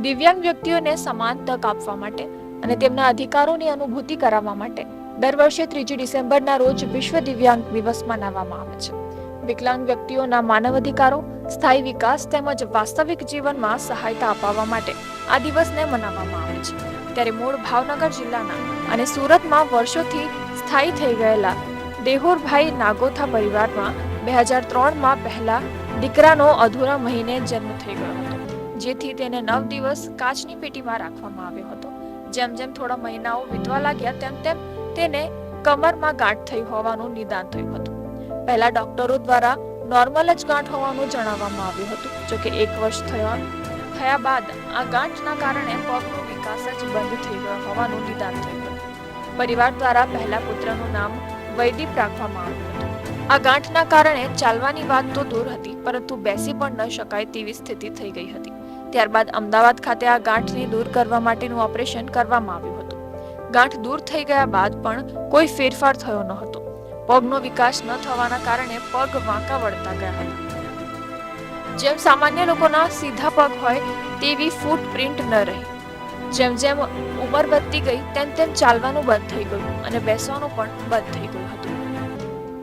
દિવ્યાંગ વ્યક્તિઓને સમાન તક આપવા માટે અને તેમના અધિકારોની અનુભૂતિ કરાવવા માટે દર વર્ષે 3 ડિસેમ્બરના રોજ વિશ્વ દિવ્યાંગ દિવસ મનાવવામાં આવે છે. વિકલાંગ વ્યક્તિઓના માનવ અધિકારો, સ્થાયી વિકાસ તેમજ વાસ્તવિક જીવનમાં સહાયતા અપાવવા માટે આ દિવસને મનાવવામાં આવે છે. ત્યારે મૂળ ભાવનગર જિલ્લાના અને સુરતમાં વર્ષોથી સ્થાયી થઈ ગયેલા દેહોરભાઈ નાગોથા પરિવારમાં 2003માં પહેલા દીકરાનો અધૂરા મહિને જન્મ થઈ ગયો હતો, જેથી તેને 9 દિવસ કાચની પેટીમાં રાખવામાં આવ્યો હતો. જેમ જેમ થોડા મહિનાઓ વીતવા લાગ્યા તેમ તેમ તેને કમરમાં ગાંઠ થઈ હોવાનું નિદાન થયું હતું. પહેલા ડોક્ટરો દ્વારા નોર્મલ જ ગાંઠ હોવાનું જણાવવામાં આવ્યું હતું. જોકે 1 વર્ષ થયા બાદ આ ગાંઠના કારણે પગનો વિકાસ જ બંધ થઈ ગયો હોવાનું નિદાન થયું હતું. પરિવાર દ્વારા પહેલા પુત્રનું નામ વૈદીપ રાખવામાં આવ્યું હતું. આ ગાંઠના કારણે ચાલવાની વાત તો દૂર હતી, પરંતુ બેસી પણ ન શકાય તેવી સ્થિતિ થઈ ગઈ હતી. ત્યારબાદ અમદાવાદ ખાતે આ ગાંઠને દૂર કરવા માટેનું ઓપરેશન કરવામાં આવ્યું હતું. ગાંઠ દૂર થઈ ગયા બાદ પણ કોઈ ફેરફાર થયો ન હતો. પગનો વિકાસ ન થવાના કારણે પગ વાંકા વળતા ગયા હતા. જેમ સામાન્ય લોકોના સીધા પગ હોય તેવી ફૂટપ્રિન્ટ ન રહી. જેમ જેમ ઉંમર વધતી ગઈ તેમ તેમ ચાલવાનું બંધ થઈ ગયું અને બેસવાનું પણ બંધ થઈ ગયું હતું.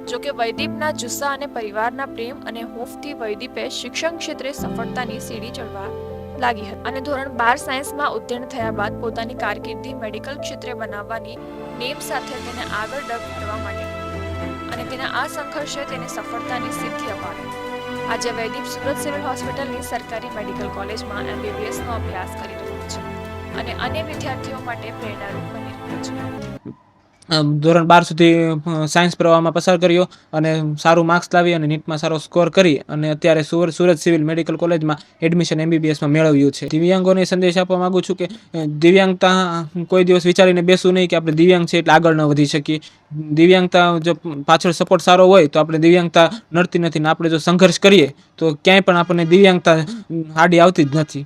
જોકે વૈદીપના જુસ્સા અને પરિવારના પ્રેમ અને હૂંફથી વૈદીપે શિક્ષણ ક્ષેત્રે સફળતાની સીડી ચડવા લાગી હતી અને ધોરણ 12 સાયન્સમાં ઉત્તીર્ણ થયા બાદ પોતાની કારકિર્દી મેડિકલ ક્ષેત્રે બનાવવાની નેમ સાથે તેને આગળ ડગવા માટે અને તેના આ સંઘર્ષે તેને સફળતાની સિદ્ધિ અપાવી. આજે વૈદીપ સુરત સિવિલ હોસ્પિટલની સરકારી મેડિકલ કોલેજમાં MBBS નો અભ્યાસ કરી રહ્યો છે અને અન્ય વિદ્યાર્થીઓ માટે પ્રેરણારૂપ બની રહ્યો છે. ધોરણ 12 સુધી સાયન્સ પ્રવાહમાં પસાર કર્યો અને સારું માર્ક્સ લાવી અને નીટમાં સારો સ્કોર કરી અને અત્યારે સુરત સિવિલ મેડિકલ કોલેજમાં એડમિશન MBBSમાં મેળવ્યું છે. દિવ્યાંગોને સંદેશ આપવા માંગુ છું કે દિવ્યાંગતા કોઈ દિવસ વિચારીને બેસવું નહીં કે આપણે દિવ્યાંગ છે એટલે આગળ ન વધી શકીએ. દિવ્યાંગતા જો પાછળ સપોર્ટ સારો હોય તો આપણે દિવ્યાંગતા નડતી નથી ને આપણે જો સંઘર્ષ કરીએ તો ક્યાંય પણ આપણને દિવ્યાંગતા આડી આવતી જ નથી.